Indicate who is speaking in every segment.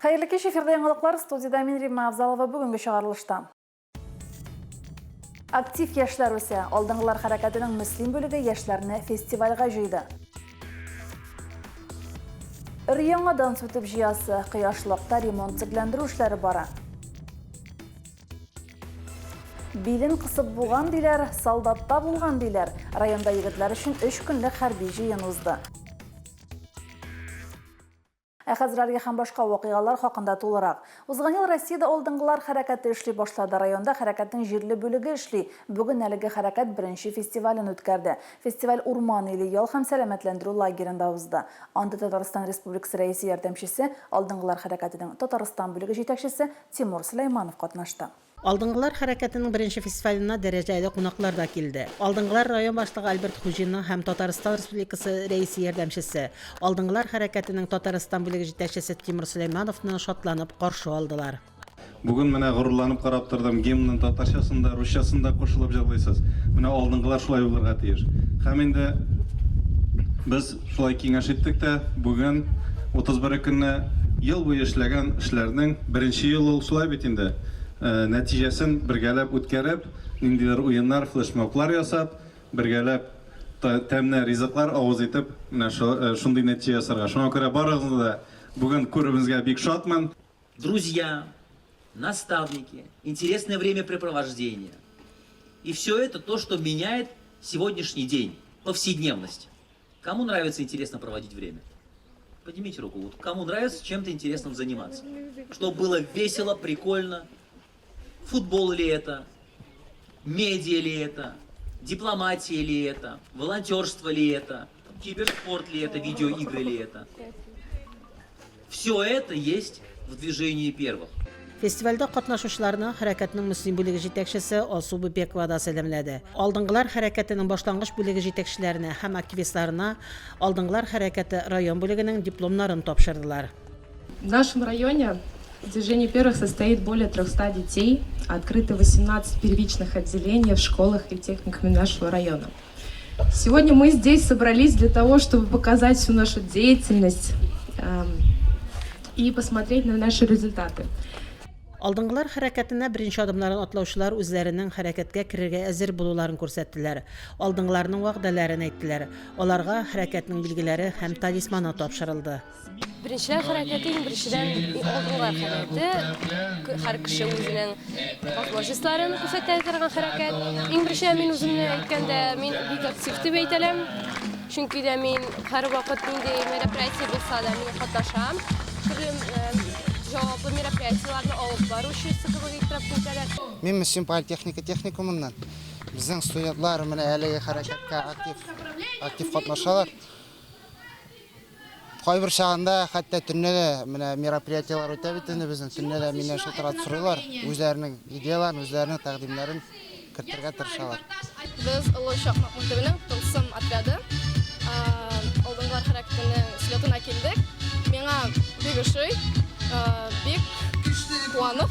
Speaker 1: Hayırlı kеш, эфирде яңалыклар, студияда мен Римма Авзалова бүгінгі шығарылышта. Актив яшьләр үсә, алдыңғылар хәрәкәтенең мөслим бөлеге яшьләрне фестивальгә җыйды. Өр-яңадан сүтеп җыясы, кыяшлыкта ремонт төзекләндерү эшләре бара. Билен кысып булган диләр, солдатта булган диләр. Районда егетләр өчен 3 көнлек хәрби җыен узды. Хәзерләргә һәм башка вакыйгалар хакында тулырак. Узган ел Россиядә алдыңгылар хәрәкәте эшли башлады. Районда хәрәкәтнең җирле бүлеге эшли. Бүген әлеге хәрәкәт беренче фестивален үткәрде. Фестиваль Урман иле ял һәм сәламәтләндерү лагерында узды. Анда Татарстан Республикасы рәисе ярдәмчесе, алдыңгылар хәрәкәтенең Татарстан бүлеге җитәкчесе Тимур Сулайманов катнашты.
Speaker 2: Алдыңгылар хәрәкәтенең беренче фестиваленә дәрәҗәле кунаклар да килде. Алдыңгылар район башлыгы Альберт Хуҗинның һәм Татарстан Республикасы рәисе ярдәмчесе, алдыңгылар хәрәкәтенең Татарстан бүлеге җитәкчесе Тимур Сулаймановны шатланып каршы алдылар.
Speaker 3: Бүген менә горурланып карап тордым, гимнның татарчасында, русчасында кушылып җырлыйсыз. Менә алдыңгылар шулай булырга тиеш. Һәм инде без шулай киңәш иттек тә, бүген 31 көнне ел буе эшләгән эшләрнең беренче ел ул шулай бит инде. Нәтиҗәсен бергәләп үткәреп, ниндидер уеннар, флешмоблар ясап, бергәләп тәмле ризыклар авыз итеп, менә шундый нәтиҗә ясарга. Шуңа күрә барыгызны да бүген күрүебезгә бик шатмын.
Speaker 4: Друзья, наставники, интересное времяпрепровождение. И все это то, что меняет сегодняшний день, повседневность. Кому нравится интересно проводить время? Поднимите руку. Вот кому нравится чем-то интересным заниматься? Чтобы было весело, прикольно. Футбол ли это? Медиа ли это? Дипломатия ли это? Волонтерство ли это? Киберспорт ли это? Видеоигры ли это? Все это есть в движении первых.
Speaker 2: Фестивальдә катнашучыларны хәрәкәтнең мөслим бүлеге җитәкчесе Алсу Бекова да сәламләде. Алдыңгылар хәрәкәтенең башлангыч бүлеге җитәкчеләренә һәм активистларына алдыңгылар хәрәкәте район бүлегенең дипломнарын тапшырдылар.
Speaker 5: В нашем районе движение первых состоит более 300 детей, открыты 18 первичных отделений в школах и техникумах нашего района. Сегодня мы здесь собрались для того, чтобы показать всю нашу деятельность и посмотреть на наши результаты.
Speaker 2: Алдыңгылар хәрәкәтенә беренче адымнарын атлаучылар үзләренең хәрәкәткә керергә әзер булуларын күрсәттеләр. Алдыңгыларның вәгъдәләрен әйттеләр. Аларга хәрәкәтнең билгеләре һәм талисманы тапшырылды.
Speaker 6: Беренчеләр хәрәкәтен беренчедән алдыңгылар хәрәкәте, һәр кеше үзенең возможностьларын күрсәтә торган хәрәкәт. Иң беренче мин үземне әйткәндә мин бик актив дип әйтәләм. Чөнки дә мин һәр вакыт нинди мероприятие булса да мин катнашам. Җаваплы мероприятиеләрне алып баручы сыкылыгы итеп күрсәтәләр.
Speaker 7: Мин Мөслим политехника техникумыннан. Безнең студентлар менә әлеге хәрәкәткә актив катнашалар. Кайбер чагында хәтта төнне дә менә мероприятиеләр үтә бит инде безнең төнне дә миннән шылтырат сорыйлар. Үзләренең идеяларын, үзләренең тәкъдимнәрен кертергә тырышалар.
Speaker 6: Без Олы Шахмат мәктәбенең тылсым отряды алдыңгылар хәрәкәтенең слетына килдек. Миңа бик ошый. Бик куанып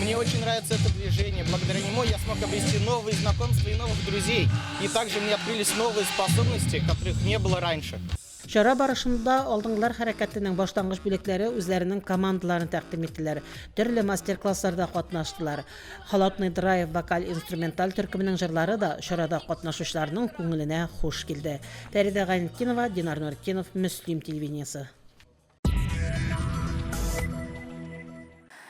Speaker 8: Мне очень нравится это движение. Благодаря нему я смог обрести новые знакомства и новых друзей. И также мне открылись новые способности, которых не было раньше.
Speaker 2: Чара барышында алдыңгылар хәрәкәтенең башлангыч бүлекләре үзләренең командаларын тәкъдим иттеләр. Төрле мастер-классларда катнаштылар. Халатный драйв вокаль-инструменталь төркеменең җырлары да чарада катнашучыларның күңеленә хуш килде. Фәридә Ганиткинова, Динар Нуртдинов, Мөслим телевидениесе.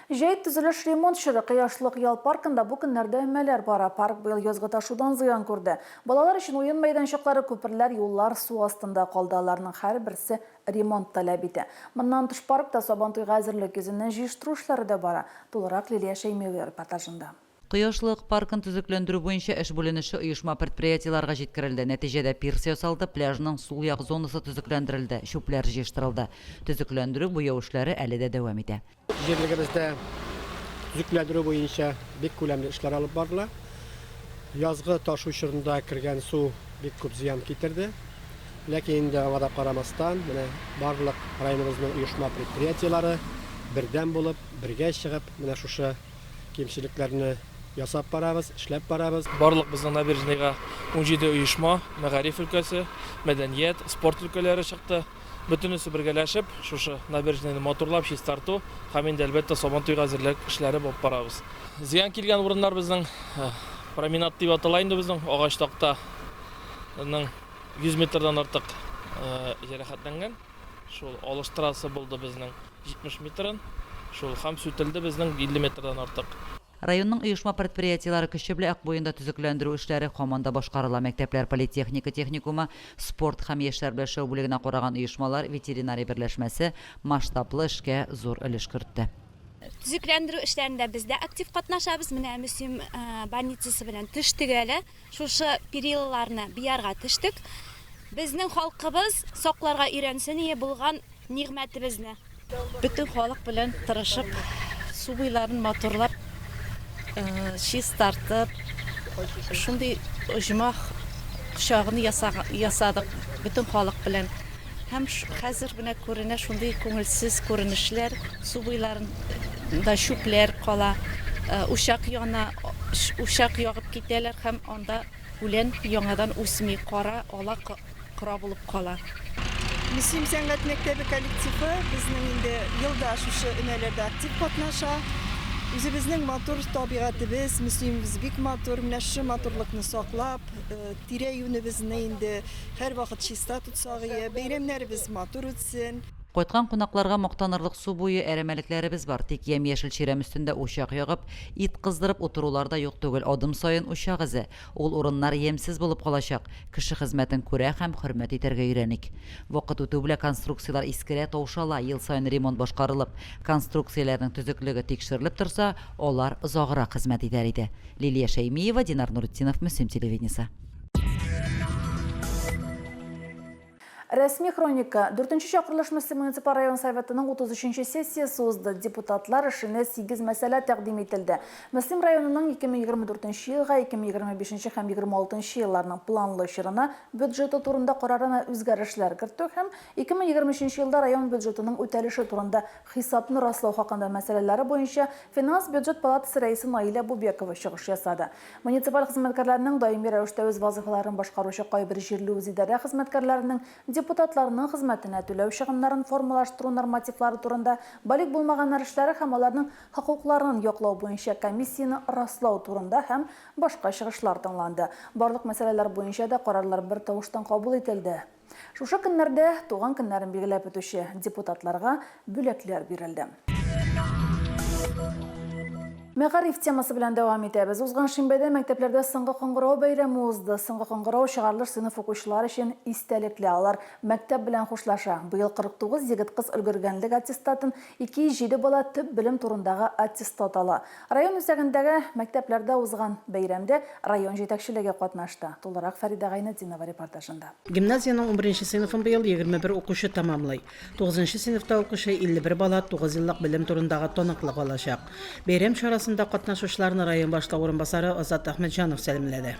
Speaker 1: Җәй төзелеш ремонт эшләре Кыяшлык ял паркында бу көннәрдә әмәләр бара. Парк быел язгы ташудан зыян күрде. Балалар өчен уен мәйданчыклары, күперләр, юллар су астында калды. Аларның һәрберсе ремонт таләп итә. Моннан тыш паркта Сабантуйга әзерлек йөзеннән җыештыру эшләре дә бара. Тулырак Лилия Шәймиева репортажында.
Speaker 9: Кыяшлык паркын төзекләндерү буенча эш бүленеше оешма предприятиеларга җиткерелде. Нәтиҗәдә пирс ясалды, пляжның сул як зонасы төзекләндерелде, чүпләр җыештырылды. Төзекләндерү буяу эшләре әле дә дәвам итә.
Speaker 8: Җирлегебездә төзекләндерү буенча бик күләмле эшләр алып бардылар. Язгы ташу чорында кергән су бик күп зыян китерде. Ләкин инде аңа да карамастан, менә барлык районыбызның оешма предприятиелары бердәм булып, бергә чыгып, менә шушы кемчелекләрне ясап барабыз, эшләп барабыз.
Speaker 10: Барлык безнең набережныйга 17 оешма, мәгариф өлкәсе, мәдәният, спорт өлкәләре чыкты. Бүтүнүсү биргелешип, шушы набережныйны моторлап, чистартуу, һәм инде әлбәттә Сабантуйга әзерлек эшләре булып барабыз. Зыян килгән урыннар безнең променад дип атала инде безнең агач тактаның 100 метрдан артык җәрәхәтләнгән. Шул алыш трассы булды безнең 70 метрдан, шул һәм сүтелде безнең 50 метрдан артык.
Speaker 9: Районның оешма предприятиелары көче белән Акбуенда төзекләндерү эшләре һаманда башкарыла. Мәктәпләр, политехника техникумы, спорт һәм яшьләр белән бүлегенә караган оешмалар, ветеринария берләшмәсе масштаблы эшкә зур өлеш кертте.
Speaker 11: Төзекләндерү эшләрендә бездә актив катнашабыз. Менә Мөслим больницасы белән төштек әле. Шушы перилаларны биярга төштек. Безнең халкыбыз сакларга өйрәнсен ие булган нигъмәтебезне.
Speaker 12: Бүтән халык белән тырышып, су буйларын моторлап, чистартып, шундый оҗмах кушагын ясадык бүтән халык белән. Һәм хәзер менә күренә шундый күңелсез күренешләр, су буйларында шүпләр кала, ушак ягып китәләр һәм анда үлән яңадан үсми, кара ала кора булып кала.
Speaker 13: Мөслим сәнгать мәктәбе коллективы безнең инде елда шушы өнәләрдә актив катнаша. Үзебезнең матур табигатыбыз, Мөслимбез бик матур, менә шу матурлыкны саклап, тирә-юнебезне инде һәр вакыт чиста тутсак, бәйрәмнәребез матур үтсен.
Speaker 9: Кайткан кунакларга мактанырлык су буе әрәмәлекләребез бар. Тик ямь-яшел чирәм өстендә учак ягып, ит кыздырып утырулар да юк түгел. Адым саен учак изе. Ул урыннар ямьсез булып калачак. Кеше хезмәтен күрә һәм хөрмәт итәргә өйрәник. Вакыт үтү белән конструкциялар искерә, таушала, ел саен ремонт башкарылып, конструкцияләрнең төзеклеге тикшерелеп торса, алар озаграк хезмәт итәр иде. Лилия Шәймиева, Динар Нуртдинов, Мөслим телевидениесе.
Speaker 1: Рәсми хроника 4-нче чакырылыш Мөслим муниципаль район советының 33-нче сессиясе узды. Депутатлар эшенә 8 мәсьәлә тәкъдим ителде. Мөслим районының 2024 елга 2025 һәм 2026 елларның планлы чорына бюджеты турында карарына үзгәрешләр кертү һәм 2023 елда район бюджетының үтәлеше турында хисапны раслау хакында мәсьәләләре буенча Финанс бюджет палатасы рәисе Наиля Бубекова чыгыш ясады. Муниципаль хезмәткәрләрнең даими рәвештә үз вазифаларын башкаручы кайбер җирле үзидарә хезмәткәрләренең депутатларының хезмәтенә түләү чыгымнарын формалаштыру нормативлары турында, балик булмаган эшләре һәм аларның хокукларын яклау буенча комиссияны раслау турында һәм башка чыгышлар тыңланды. Барлык мәсьәләләр буенча да карарлар бер тавыштан кабул ителде. Шушы көннәрдә туган көннәрен билгеләп үтүче депутатларга бүләкләр бирелде. Мәгариф темасы белән дәвам итәбез. Узган шимбәдә мәктәпләрдә соңгы кыңгырау бәйрәме узды. Соңгы кыңгырау чыгарлыш сыйныф укучылары өчен истәлекле. Алар мәктәп белән хушлаша. Быел 49 егет-кыз өлгергәнлек аттестатын, 207 бала төп белем турындагы аттестат ала. Район үзәгендәге мәктәпләрдә узган бәйрәмдә район җитәкчелеге катнашты. Тулырак Фәрида Гайнетдинова репортажында.
Speaker 2: Гимназияның 11-нче сыйныфын быел 21 укучы тамамлый. 9-нчы сыйныфта укучы 51 бала 9 еллык белем турындагы тоныклык алачак. Бәйрәм чарасында катнашучыларны район башлыгы орынбасары Азат Ахметҗанов сәламләде.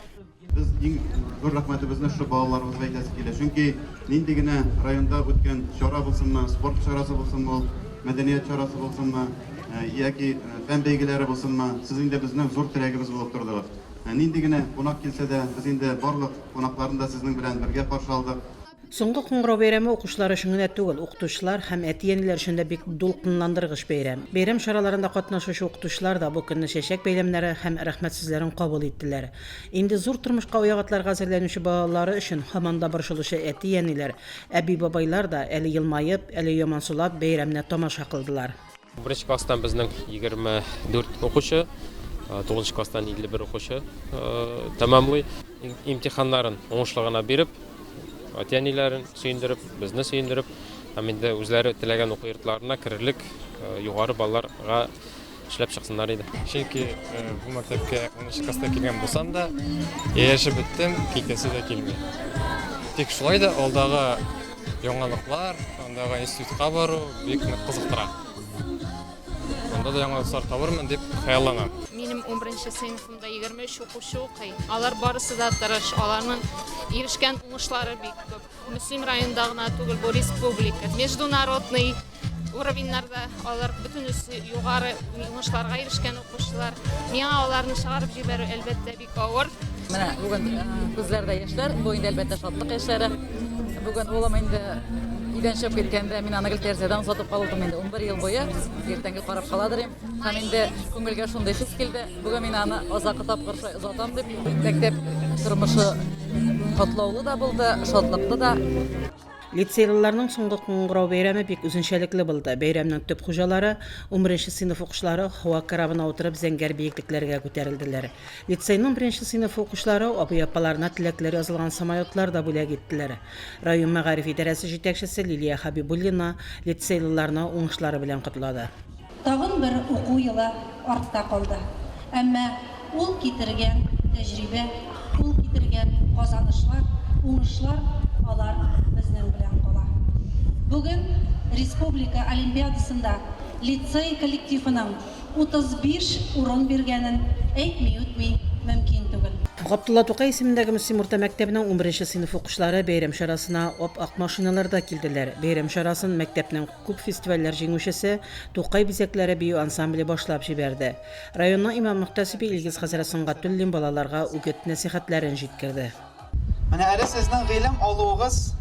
Speaker 3: Без иң зур рәхмәтебезне шу балаларыбызга әйтәсе килә. Чөнки нинди генә районда үткән чара булсынмы, спорт чарасы булсынмы, мәдәният чарасы булсынмы, яки фән бәйгеләре булсынмы, сез инде безнең зур теләгебез булып тордыгыз. Нинди генә кунак килсә дә, без инде барлык кунакларны да сезнең белән бергә каршы алдык.
Speaker 2: Соңгы кыңгырау бәйрәме укучылар өчен генә түгел, укытучылар һәм әти-әниләр өчен дә бик дулкынландыргыч бәйрәм. Бәйрәм чараларында катнашучы укытучылар да бу көнне чәчәк бәйләмнәре һәм рәхмәт сүзләрен кабул иттеләр. Инде зур тормышка уягатларга әзерләнүче балалары өчен һаманда борчылучы әти-әниләр, әби-бабайлар да әле елмаеп, әле ямансулап бәйрәмне тамаша кылдылар.
Speaker 14: 1-нче класстан безнең 24 укучы, 9-нчы класстан 51 укучы тәмамлый имтиханнарын уңышлы гына биреп, әти-әниләрен сөендереп, безне сөендереп, һәм инде үзләре теләгән уку йортларына керерлек югары балаларга эшләп чыксыннар иде.
Speaker 15: Чөнки бу мәктәпкә 10-нчы класста килгән булсам да, яшәп беттем, китәсе дә килми. Тик шулай да алдагы яңалыклар, андагы институтка бару бик кызыктыра. Анда да яңалыклар табырмын дип хыялланам.
Speaker 16: Минем 11-нче сыйныфымда 23 укучы укый. Алар барысы да тырыш, аларның ирешкән уңышлары бик күп. Мөслим районында гына түгел, бу республика, международный уровеньнарда алар бөтенесе югары уңышларга ирешкән укучылар. Миңа аларны чыгарып җибәрү әлбәттә бик авыр.
Speaker 9: Менә бүген күзләрдә яшьләр, бу инде әлбәттә шатлык яшьләре. Бүген улым инде идән чыгып киткәндә мин аны тәрәзәдән сатып калдым инде 11 ел буе. Иртәнге карап каладыр идем. Һәм инде күңелгә шундый хис килде. Бүген мин аны азакы тапкыр озатам дип, мәктәп тормышы катлаулы да булды, шатлыклы да.
Speaker 2: Лицейлыларның соңгы кыңгырау бәйрәме бик үзенчәлекле булды. Бәйрәмнең төп хуҗалары 11 сыйныф укучылары һава карабына утырып зәңгәр биеклекләргә күтәрелделәр. Лицейның 1 сыйныф укучылары абый-апаларына теләкләр язылган самолетлар да бүләк иттеләр. Район мәгариф идарәсе җитәкчесе Лилия Хабибуллина лицейлыларны уңышлары белән котлады.
Speaker 17: Тагын бер уку елы артта калды. Әмма ул китергән тәҗрибә, ул китергән казанышлар, уңышлар алар безнең белән кала. Бүген республика олимпиадасында лицей коллективының 35 урын биргәнен әйтми мөмкин түгел.
Speaker 2: Габдулла Тукай исемендәге Мөслим урта мәктәбенең 11 сыйныф укучылары бәйрәм чарасына ак машиналарда килделәр. Бәйрәм чарасын мәктәпнең күп фестивальләр җиңүчесе Тукай бизәкләре бию ансамбле башлап җибәрде. Районның имам мөхтәсибе Илгиз хәзрәт Сөнгатуллин балаларга үгет-нәсихәтләрен җиткерде.
Speaker 18: Менә әле сезнең гыйлем алуыгыз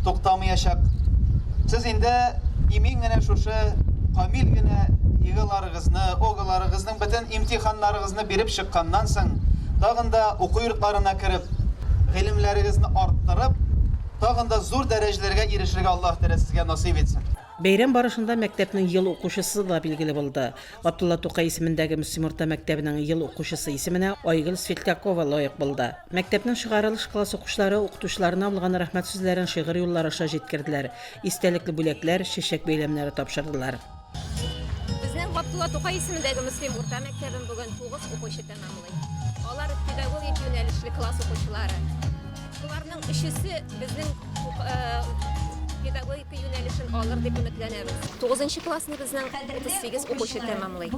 Speaker 18: туктамаячак. Сез инде имин генә шушы камил генә йыгыларыгызны, огларыгызның бөтен имтиханнарыгызны биреп чыкканнан соң, тагын да уку йортларына кирип, гыйлемләрегезне арттырып, тагын да зур дәрәҗәләргә ирешергә Аллаһ Тәгалә сезгә насыйп етсен.
Speaker 2: Бәйрәм барышында мәктәпнең ел укучысы да билгеле булды. Габдулла Тукай исемендәге Мөслим урта мәктәбенең ел укучысы исеменә Айгөл Светлякова лаек булды. Мәктәпнең чыгарылыш класс укучылары укытучыларына булган рәхмәт сүзләрен шигырь юллары аша җиткерделәр. Истәлекле бүләкләр, чәчәк бәйләмнәре тапшырдылар.
Speaker 19: Безнең Габдулла Тукай исемендәге Мөслим урта мәктәбен бүген 9 укучы тәмамлый. Алар педагогик юнәлешле класс укучылары. Буларның өчесе безнең педагогика юнәлешен алыр дип өметләнәбез. 9 классны безнең 38 укучы тәмамлый.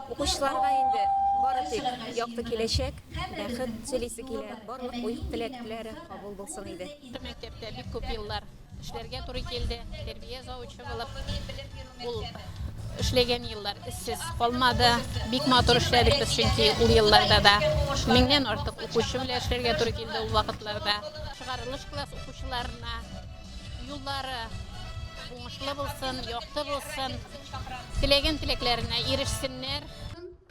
Speaker 19: Укучыларга инде бары тик якты киләчәк, бәхет телисе килә, барлык теләкләре кабул булсын иде.
Speaker 16: Мәктәптә бик күп еллар эшләргә туры килде. Тәрбия заучы булып, ул эшләгән еллар эшсез калмады. Бик матур эшләдек без, чөнки ул елларда да меңнән артык укучы белән эшләргә туры килде ул вакытларда. Чыгарылыш класс укучыларына юллары уңышлы булсын, якты булсын, теләгән телекләренә ирешсеннәр.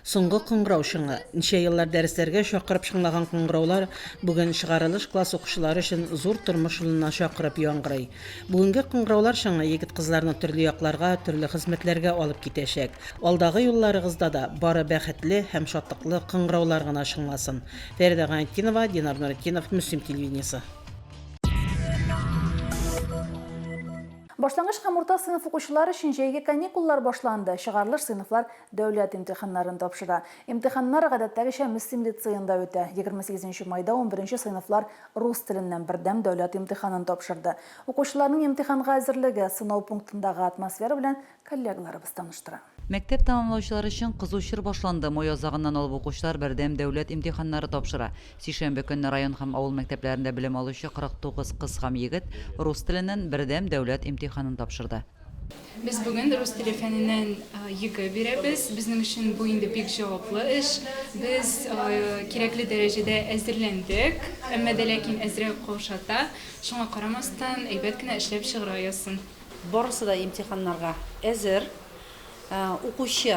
Speaker 2: Соңгы кыңгырау шыңы. Ничә еллар дәресләргә чакырып шыңлаган кыңгыраулар бүген чыгарылыш класс укучылары өчен зур тормыш юлына чакырып яңгырый. Бүгенге кыңгыраулар шыңы егет-кызларны төрле якларга, төрле хезмәтләргә алып китәчәк. Алдагы юлларыгызда да бары бәхетле һәм шатлыклы кыңгыраулар гына шыңласын. Фәридә Гайнетдинова, Динар Нуретдинов, Мөслим телевидениесе.
Speaker 1: Башлангыч һәм урта сыйныф укучылары өчен җәйге каникуллар башланды. Чыгарылыш сыйныфлар дәүләт имтиханнарын тапшыра. Имтиханнар гадәттәгечә Мөслим лицейында үтә. 28 майда 11 сыйныфлар рус теленнән бердәм дәүләт имтиханын тапшырды. Укучыларның имтиханга әзерлеге сынау пунктындагы атмосфера белән коллегаларыбыз таныштыра.
Speaker 9: Мәктәп тәмамлаучылар өчен кызу чор башланды. Май азагыннан алып укучылар бердәм дәүләт имтиханнары тапшыра. Сишәмбе көнне район һәм авыл мәктәпләрендә белем алучы 49 кыз һәм егет рус теленнән бердәм дәүләт имтиханын тапшырды.
Speaker 20: Без бүген рус теле фәненнән ЕГЭ бирәбез. Безнең өчен бу инде бик җаваплы эш. Без кирәкле дәрәҗәдә әзерләндек, әмма дә ләкин әзрәк каушата. Шуңа карамастан әйбәт кенә эшләп чыгыра ясын.
Speaker 21: Барысы да имтиханнарга әзер. Укучы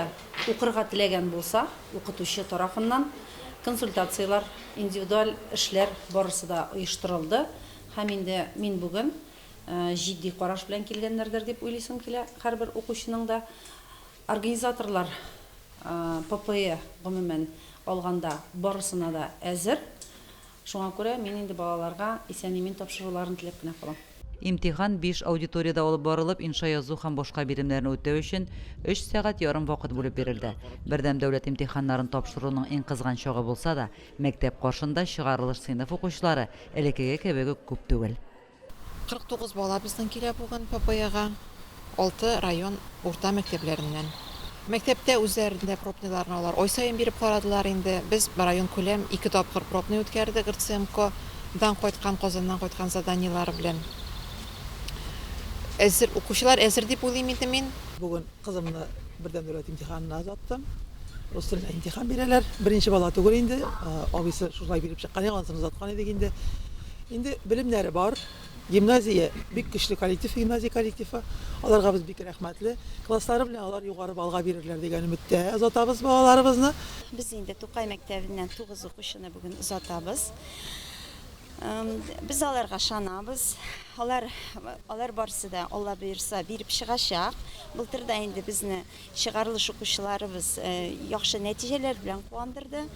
Speaker 21: укырга теләгән булса, укытучы тарафыннан консультациялар, индивидуаль эшләр барысы да оештырылды. Һәм инде мин бүген җитди караш белән килгәннәрдер дип уйлыйсым килә. Һәрбер укучының да организаторлар ППЕ гомумән алганда барысына да әзер. Шуңа күрә мин инде балаларга исән-имин тапшыруларын теләп кенә калам.
Speaker 9: Имтихан 5 аудиторияда алып барылып, инша язу һәм башка биремнәрне үтәү өчен 3 сәгать ярым вакыт булып бирелде. Бердәм дәүләт имтиханнарын тапшыруның иң кызган чагы булса да, мәктәп каршында чыгарылыш сыйныф укучылары элеккеге кебек күп түгел.
Speaker 22: 49 бала безнең килә бүген ППЯга, 6 район урта мәктәпләреннән. Мәктәптә үзләрендә пробниларны алар ай сайын биреп карадылар инде. Без район күләм 2 тапкыр пробный үткәрдек РЦМК-дан кайткан, Казаннан кайткан заданиялар белән. Әзер укучылар әзер дип уйлыйм инде мин.
Speaker 23: Бүген кызымны бердәм дәүләт имтиханына озаттым.
Speaker 4: рус теленә имтихан бирәләр. Беренче бала түгел инде. Абыйсы шулай биреп чыккан, ансыз заткан иде инде. Инде белемнәре бар. Гимназия бик көчле коллектив, гимназия коллективы. Аларга без бик рәхмәтле. Класслары белән алар югары балга бирерләр дигән өметтә озатабыз балаларыбызны.
Speaker 5: Без инде Тукай мәктәбеннән 9 укучыны бүген озатабыз. Biz аларга шанабыз. Алар барсы да Алла бирсә биреп чыгачак. Былтыр да инде безне чыгарылыш укучыларыбыз яхшы нәтиҗәләр белән куандырды.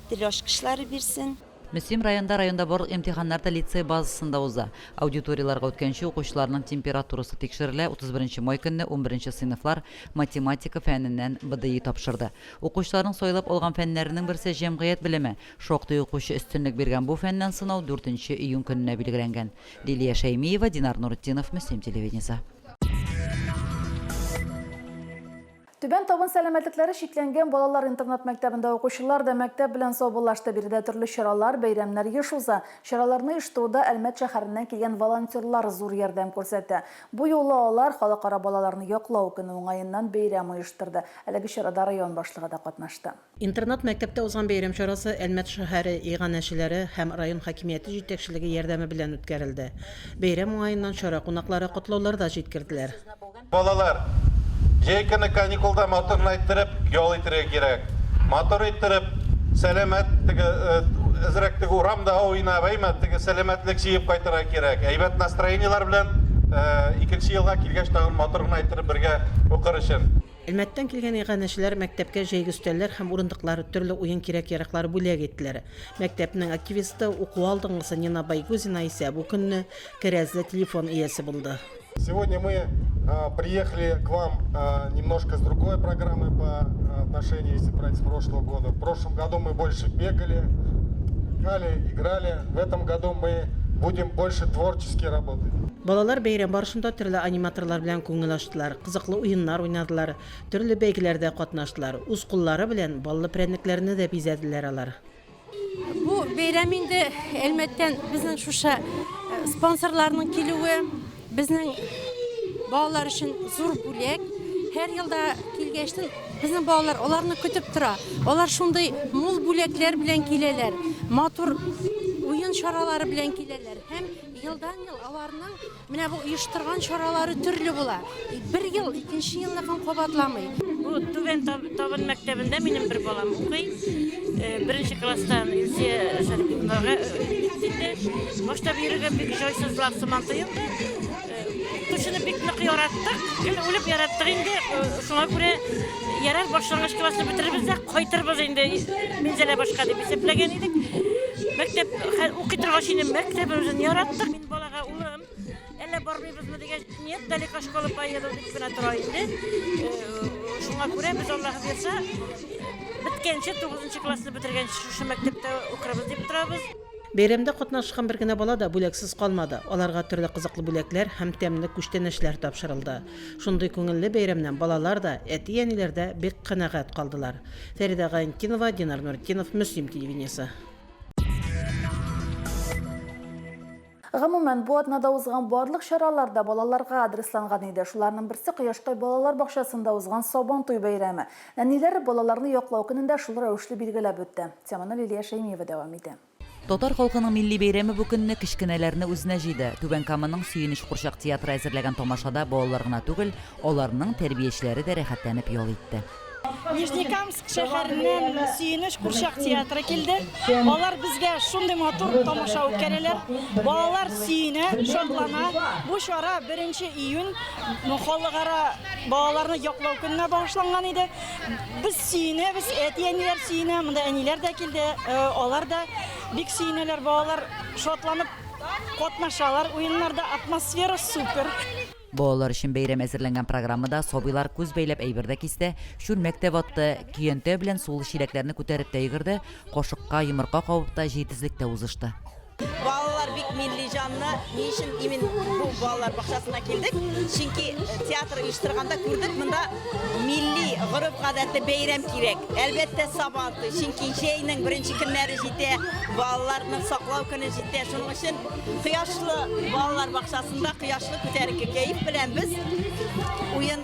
Speaker 5: Диләш кышлары бирсен.
Speaker 9: Мөслим районда барлык имтиханнарда лицей базасында уза. Аудиторияларга үткәнче укучыларның температурасы тикшерелә. 31 май көнне 11 сыйныфлар математика фәненнән БДИ тапшырды. Укучыларның сойлап алган фәннәренең берсе җәмгыять белеме. Шактый укучы өстенлек биргән бу фәннән сынау 4 июнь көненә билгеләнгән. Лилия Шәймиева, Динар Нуртдинов, Мөслим телевидениесе.
Speaker 1: Түбән табын сәламәтлекләре шикләнгән балалар интернат мәктәбендә укучылар да мәктәп белән саубуллашты. Биредә төрле чаралар, бәйрәмнәр еш уза. Чараларны оештыруда Әлмәт шәһәреннән килгән волонтерлар зур ярдәм күрсәтә. Бу юлы алар халыкара балаларны яклау көне уңаеннан бәйрәм оештырды. Әлеге чарада район башлыгы да катнашты.
Speaker 2: Интернат мәктәптә узган бәйрәм чарасы Әлмәт шәһәре иганәчеләре һәм район хакимияте җитәкчелеге ярдәме белән үткәрелде. Бәйрәм уңаеннан чара кунаклары котлаулар да җиткерделәр.
Speaker 3: Балалар Жейкіні каникулда моторын айттырып, yol итірі керек. Мотор итіріп, сәлеметтігі, әзіректігі урамда ойына бәймәттігі сәлеметтілік жиып қайтыра керек. Әйбәт настроениялар білән 2-ші елға келгәш тағын моторын айттырып бірге оқыр үшін.
Speaker 2: Әлмәттән килгән иганәчеләр мәктәпкә җәйге өстәлләр һәм урындыклары төрле уен кирәк-яраклары бүләк иттеләр. Мәктәпнең активисты уку алдынгысы Нина Байгузина исә бу көнне кәрәзле телефон иясе булды.
Speaker 23: Сегодня мы приехали к вам немножко с другой программой по отношению, если брать с прошлого года. В прошлом году мы больше бегали, играли. В этом году мы будем больше творчески работать.
Speaker 2: Балалар бәйрәм барышында төрле аниматорлар белән күңел ачтылар, кызыклы уеннар уйнадылар, төрле бәйгеләрдә катнаштылар. Үз куллары белән баллы прәнникләрне дә бизәделәр алар.
Speaker 24: Бу бәйрәм инде Әлмәттән безнең шушы спонсорларның килүе безнең балалар өчен зур бүләк. Һәр елда килгәчтен безнең балалар аларны көтеп тора. Алар шундый мул бүләкләр белән киләләр. Матур уен чаралары белән киләләр. Һәм елдан-ел аларның менә бу оештырган чаралары төрле була. Бер ел, икенче елны кабатламый.
Speaker 25: Бу Түбән табын мәктәбендә минем бер балам укый. Беренче класстан Илсия Шәрифовнага үтте. Башта бирергә бик җайсызлык сыман тоелды. Тушыны бик нык яраттык. Үлеп яраттык инде. Шуңа күрә ярар башлангыч классны бетербез дә кайтырбыз инде. Мензәлә башка дип исәпләгән идек. Мәктәп укый торгач инде мәктәбебезне яраттык. Мин балага улым, әллә бармыйбызмы дигән ният далека школа поеду дип кенә тора инде. Шуңа күрә без Аллаһ бирсә биткәнче 9 классны бетергәнче шушы мәктәптә укырбыз дип торабыз.
Speaker 2: Бәйрәмдә катнашкан бер генә бала да бүләксез калмады. Аларга төрле кызыклы бүләкләр һәм тәмле күчтәнәчләр тапшырылды. Шундый күңелле бәйрәмнән балалар да, әти-әниләр дә бик канәгать калдылар. Фәридә Гаинтинова, Динар Нуртдинов, Мөслим телевидениесе.
Speaker 1: Гомумән, бу атнада узган барлык чараларда балаларга адресланган иде. Шуларның берсе Кояштай балалар бакчасында узган Сабантуй бәйрәме. Әниләр балаларны яклау көнендә шул рәвешле билгеләп үтте. Теманы Лилия Шәймиева дәвам итә.
Speaker 9: Татар халкының милли бәйрәме бу көнне кичкенәләрне үзенә җыйды. Түбән Каманың Сөенеч курчак театры әзерләгән тамашада балалар гына түгел, аларның тәрбиячеләре дә рәхәтләнеп ял итте.
Speaker 26: Нижнекамск шәһәреннән Сөенеч курчак театры килде. Алар безгә шундый матур тамаша үткәрәләр. Балалар сөенә, шатлана. Бу чара 1 июнь халыкара балаларны яклау көненә багышланган иде. Без сөенәбез, әти-әниләр сөенә, монда әниләр дә килде. Алар да бик сөенәләр, балалар шатланып катнашалар. Уеннарда атмосфера супер.
Speaker 9: Балалар өчен бәйрәм әзерләнгән программада сабыйлар күз бәйләп әйбердә кисте, шүр мәктәп атты, көянтә белән сулы чиләкләрне күтәреп тә йөгерде, кашыкка йомырка кабып та җитезлектә узышты.
Speaker 27: Балалар бик милли жанлы. Ни өчен именно бу балалар бакчасына килдек? Чөнки театр оештырганда күрдек, монда милли гореф-гадәтле бәйрәм кирәк. Әлбәттә Сабантуй, чөнки җәйнең 1 көннәре җитә, балаларны саклау көне җитә. Шуның өчен кояшлы балалар бакчасында кояшлы күтәренке кәеф белән без уен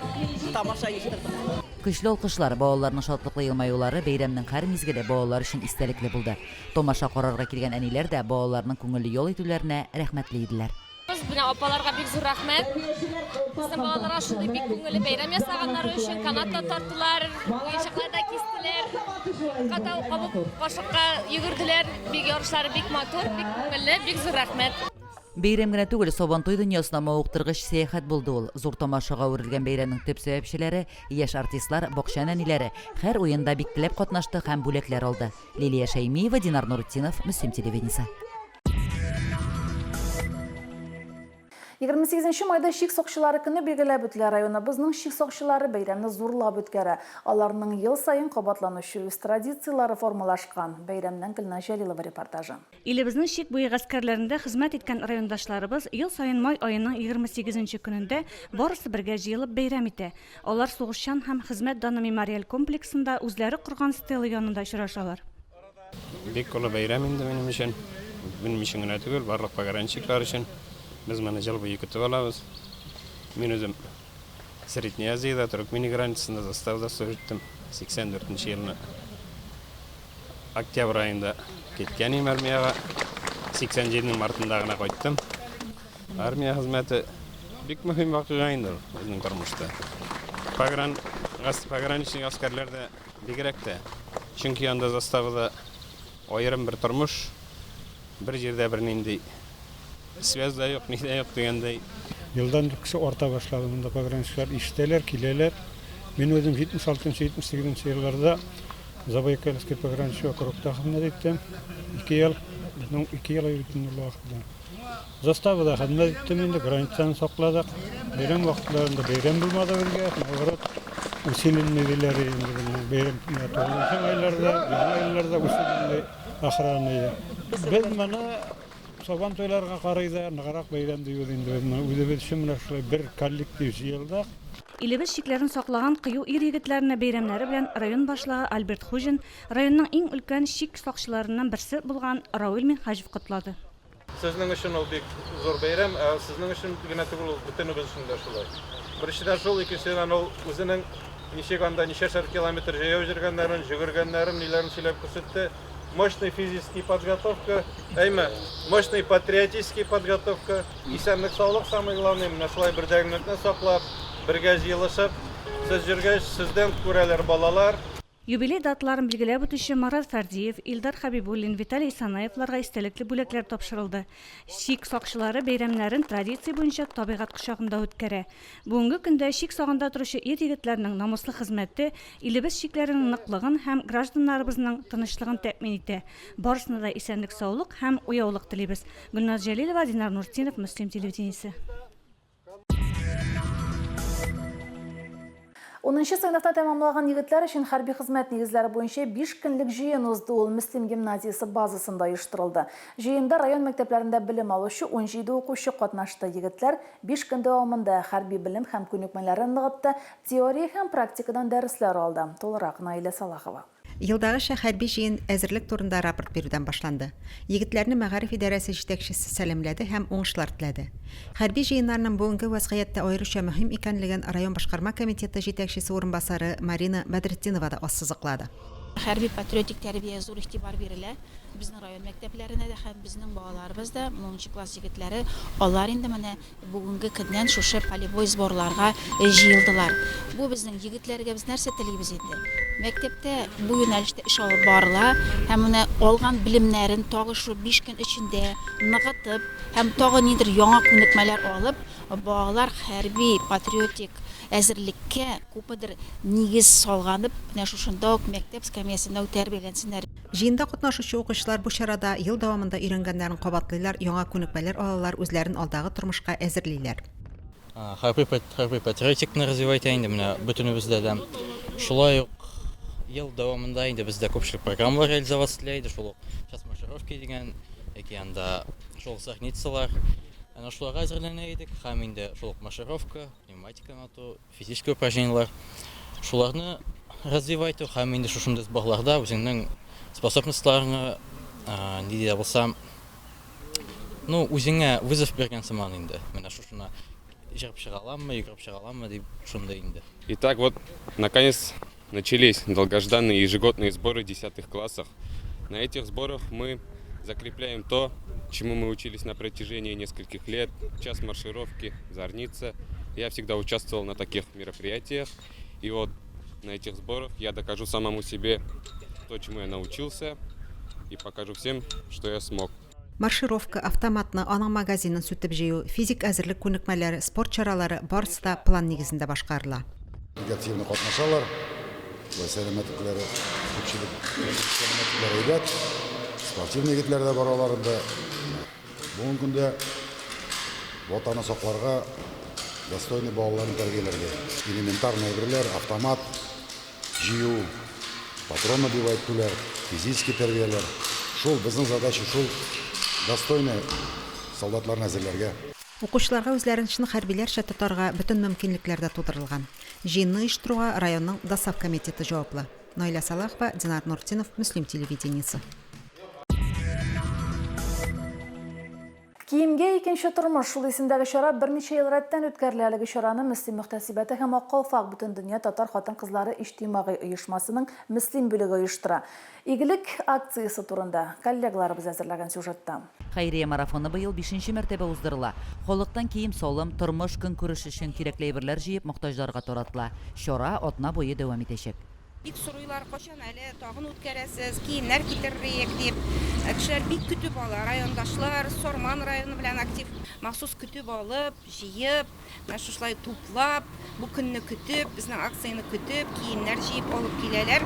Speaker 27: тамаша оештырдык.
Speaker 9: Кышлы алкышлар, балаларның шатлыклы елмаюлары бәйрәмнең һәр мизгеле балалар өчен истәлекле булды. Томаша карарга килгән әниләр дә балаларның күңелле ял итүләренә рәхмәтле иделәр.
Speaker 6: Biz buna апаларга бик зур рәхмәт. Безнең балаларга шундый бик күңелле бәйрәм ясаганнары өчен канатта тартылар, уенчыкларда кистеләр, катау кабып кашыкка йөгерделәр. Бик ярышлары бик матур, бик күңелле, бик зур рәхмәт.
Speaker 9: Бәйрәм генә түгел, Сабантуй дөньясына мавыктыргыч сәяхәт булды ул. Зур тамашага үрелгән бәйрәмнең төп сәбәпчеләре, яшь артистлар, бакча нәниләре һәр уенда бик теләп катнашты һәм бүләкләр алды. Лилия Шәймиева, Динар Нурутдинов, Мөслим телевидениесе.
Speaker 1: 28 майда шик сакчылары көне билгеләп үтелә. Районыбызның шик сакчылары бәйрәмне зурлап үткәрә. Аларның ел сайын кабатланучы үз традициялары формалашкан. Бәйрәмнән Гөлнар Җәлилова репортажы.
Speaker 7: Илебезнең шик буе гаскәрләрендә хезмәт иткән райондашларыбыз ел сайын май аеның 28 көнендә барысы бергә җыелып бәйрәм итә. Алар сугышчан һәм хезмәт даны мемориаль комплексында үзләре корган стела янында очрашалар.
Speaker 14: Бик олы бәйрәм инде минем өчен генә түгел, барлык пограничниклар өчен. Biz mana jıl boyu kütüp alabız. Men özüm Srednye Aziyada Türkmeni границасында заставда служиттим. 84-жылы октябрь айында кеткен ем армияга. 87-нин мартында гына кайттым. Армия хезмәте бик мөһим вакыйга инде безнең тормышта. Пограничник аскерләрдә бигрәк тә. Чөнки анда заставада аерым бер тормыш, бер җирдә бер нинди связь да yok, neyde yok degендей.
Speaker 8: Yıldan kısa orta başladı. Bunda pograniçler işteler, kileler. Ben özüm 76-78 yıllarda Zabaykalski pograniçi okrugda hizmet ettim. 2 yıl yürüttüm vaxtida. Zastavada hizmet ettim, endi granitsani saqladık. Beyram vaqtlarında beyram bulmadı birge. Navrot usilinmeleri beyram aylarda, aylarda usilinme ahranı. Biz mana Sabantuylarga qarayda nagarak bәйрәм дип инде. Үзебез өчен менә шулай бер коллектив җыелдык.
Speaker 7: Илебез шикләрен саклаган кыю ир егетләренә бәйрәмнәре белән район башлыгы Альберт Хужин районның иң өлкән шик сакчыларыннан берсе булган Равил Минхаҗев котлады.
Speaker 10: Сезнең өчен ул бик зур бәйрәм, сезнең өчен генә түгел, бөтенебез өчен дә шулай. Беренчедән шул, икенчедән ул үзенең ничеганда ничәшәр километр җәяү җөргәннәрен, җөгергәннәрен, ниләрен сөйләп күрсәтте. Мощная физическая подготовка, мощная патриотическая подготовка, исәнлек саулык самое главное, менә шулай бердәмлекне саклап, бергә җыелышып, сез җөргәч, сездән күрәләр балалар.
Speaker 7: Юбилей даталарын билгеләп үтүче Марат Фәрдиев, Илдар Хабибуллин, Виталий Исанаевларга истәлекле бүләкләр тапшырылды. Шик сакчылары бәйрәмнәрен традиция буенча табигать кочагында үткәрә. Бүгенге көндә шик сагында торучы ир егетләрнең намуслы хезмәте илебез шикләренең ныклыгын һәм гражданнарыбызның тынычлыгын тәэмин итә. Барысына да исәнлек, саулык һәм уяулык телибез. Гөлнар Җәлилова, Динар Нуртдинов, Мөслим телевидениесе.
Speaker 1: 10-нчы сыйныфта тәмамлаган егетләр өчен хәрби хезмәт нигезләре буенча 5 көнлек җыен узды. Ул Мөслим гимназиясе базасында оештырылды. Җыенда район мәктәпләрендә белем алучы 17 укучы катнашты. Егетләр 5 көн дәвамында хәрби белем һәм күнекмәләрен ныгытты, теория һәм практикадан дәресләр алды. Толырак Наилә Салахова.
Speaker 11: Елдагыча хәрби җыен әзерлек турында рапорт бирүдән башланды. Егетләрне мәгариф идарәсе җитәкчесе сәламләде һәм уңышлар теләде. Хәрби җыеннарның бүгенге вазгыятьтә аеруча мөһим икәнлеген район башкарма комитеты җитәкчесе урынбасары Марина Бәдретдинова да ассызыклады.
Speaker 12: Хәрби патриотик тәрбия зур игътибар бирелә. Безнең район мәктәпләренә дә һәм безнең балаларыбыз да 10нчы класс егетләре алар инде менә бүгенге көннән шушы полевой сборларга җыелдылар. Бу безнең егетләргә без нәрсә телибез инде. Мәктәптә бу юнәлештә эш алып барыла һәм менә алган белемнәрен тагы шу 5 көн эчендә ныгытып һәм тагы нидер яңа күнекмәләр алып, балалар хәрби патриотик әзерлеккә күпмедер нигез салганып, менә шушында ук мәктәп скамьясында тәрбияләнсеннәр.
Speaker 11: Җыенда катнашучы укучылар бу чарада ел дәвамында өйрәнгәннәрен кабатлыйлар, яңа күнекмәләр алалар, үзләрен алдагы тормышка әзерлиләр.
Speaker 13: Хәрби патриотикны развивать инде менә бөтенебездә дә шулай ук ел дәвамында инде бездә күпчелек программалар реализовать ителә, шул час маршировки дигән, яки анда шул сахницалар. Ana şulara әзерләнәйдек, һәм инде шул маршировка, пневматика ату, физические упражнениялар. Шуларны развивать һәм инде шушындый багларда үзеңнең способностьларны нидә булса, үзеңә вызов бергән сыман инде. Менә шушына жығып шыға аламын, жүгіріп шыға аламын деп шундай инде.
Speaker 14: Итак, вот наконец начались долгожданные ежегодные сборы 10 классах. На этих сборах мы закрепляем то, чему мы учились на протяжении нескольких лет. Час маршировки, зорница. Я всегда участвовал на таких мероприятиях. И вот на этих сборах я докажу самому себе то, чему я научился, и покажу всем, что я смог.
Speaker 11: Маршировка, автоматны, аның магазинын сүтіп жеу, физик әзірлік күнікмәлері, спорт чаралары барысы да план негізінде башқарыла.
Speaker 15: Активно қатнашалар, сәлеметтіктері, көпшілік сәлеметтіктері өйдет, спортивный кетлері де бар оларында. Бүгін күнде отаны соқларға достойный балаларын тәрбиелерге. Элементарный бірлер, автомат, жию, патрон набивать түлер, физический тәрбиелер. Шул, біздің задача шул, достойный солдатларын әзірлерге.
Speaker 11: Оқушыларға үзләрен шын хәрбиләрчә тотарга бүтән мөмкинлекләр дә тудырылган. Җыенны оештыруга районның ДАСАФ комитеты җаваплы. Наиля Салахова, Динар Нуртинов, Муслим телевидениесе.
Speaker 1: Киемгә икенче тормыш шул исемдәге чара берничә ел рәттән үткәреләлеге чараны Мөслим мөхтәсибәте һәм Ак Калфак бөтен дөнья татар хатын-кызлары иҗтимагый оешмасының Мөслим бүлеге оештыра. Игелек акциясы турында коллегаларыбыз әзерләгән сюжетта.
Speaker 9: Хәйрия марафоны быел 5-нче мәртәбә уздырыла. Халыктан кием салым, тормыш көнкүреш өчен кирәкле әйберләр җыеп мохтаҗларга таратыла. Чара атна буе дәвам итәчәк.
Speaker 16: Бик сорыйлар, качан әле тагын үткәрәсез, киемнәр китерерик дип. Кешеләр бик көтеп ала, райондашлар, Сорман районы белән актив махсус көтеп алып, җыеп, шулай туплап, бу көнне көтеп, безнең акцияны көтеп, киемнәр җыеп алып киләләр.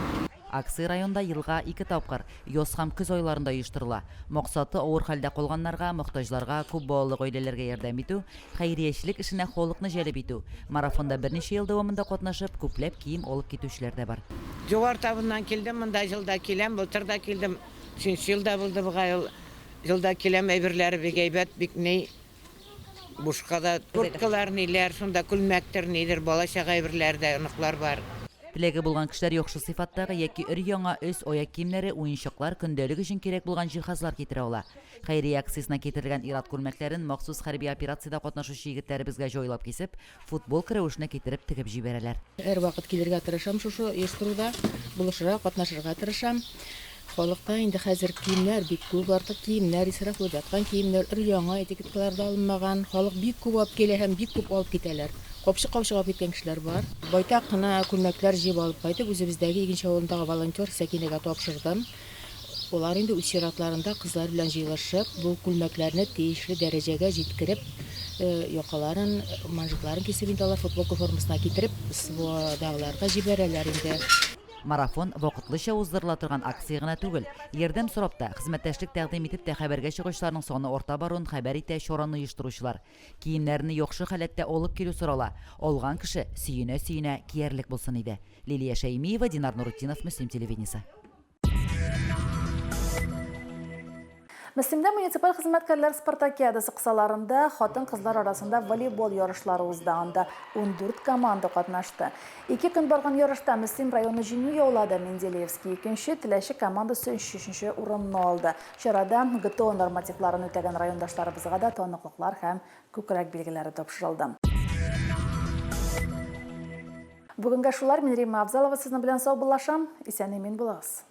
Speaker 9: Акция районда елга 2 тапкыр яз һәм көз айларында оештырыла. Максаты авыр хәлдә калганнарга, мохтаҗларга, күп балалы гаиләләргә ярдәм итү, хәйриячелек эшенә халыкны җәлеп итү. Марафонда берничә ел дәвамында катнашып, күпләп кием алып китүчеләр дә бар.
Speaker 17: Җавар табыннан килдем, монда җилда киләм, былтыр да килдем. 3 елда булды бу ел. Җилда киләм, әйберләре бик әйбәт, бик ни бушка да курткалар ниләр, шунда күлмәктер нидер, балачак әйберләр дә, оныклар бар.
Speaker 9: Теләге булган кешеләр яхшы сыйфаттагы яки өр-яңа өс аяк киемнәре, уенчыклар, көндәлек өчен кирәк булган җиһазлар китерә ала. Хәйрия акциясына китерелгән ират күлмәкләрен махсус хәрби операциядә катнашучы егетләребезгә җайлап кисеп, футбол рәвешенә китереп тегеп җибәрәләр.
Speaker 18: Һәр вакыт килергә тырышам шушы оештыруда, булышырга, катнашырга тырышам. Халыкта инде хәзер киемнәр бик күп, артык киемнәр, исраф булып яткан киемнәр, өр-яңа этикетларда алынмаган, халык бик күп алып килә һәм бик күп алып китәләр. Капшы-капшы алып киткән кешеләр бар. Байтак кына күлмәкләр җыеп алып кайтып, үзебездәге икенче авылдагы волонтер Сәкинәгә тапшырдым. Улар инде үз чиратларында кызлар белән җыелышып, бу күлмәкләрне тиешле дәрәҗәгә җиткереп, якаларын, манжетларын кисеп инде алар футбол формасына китереп, дагыларга җибәрәләр инде.
Speaker 9: Марафон вакытлыча уздырыла торган акция гына түгел. Ярдәм сорап та, хезмәттәшлек тәкъдим итеп тә хәбәргә чыгышларның саны арта баруын хәбәр итә чараны оештыручылар. Киемнәрне яхшы халәттә алып килү сорала. Алган кеше сөенә-сөенә киярлек булсын иде. Лилия Шәймиева, Динар Нуртинов, Муслим телевидениесе.
Speaker 1: Мөслимдә муниципаль хезмәткәрләр спартакиадасы кысаларында хатын-кызлар арасында волейбол ярышлары узды. Анда 14 команда катнашты. 2 көн барган ярышта Мөслим районы җиңү яулады. Менделеевский икенче, Теләче командасы 3-нче урынны алды. Чарада ГТО нормативларын үтәгән райондашларыбызга да таныклыклар һәм күкрәк билгеләре тапшырылды. Бүгенгә шулар, мин Рима Абзалова сезнең белән сау булашам. Исән-имин булыгыз.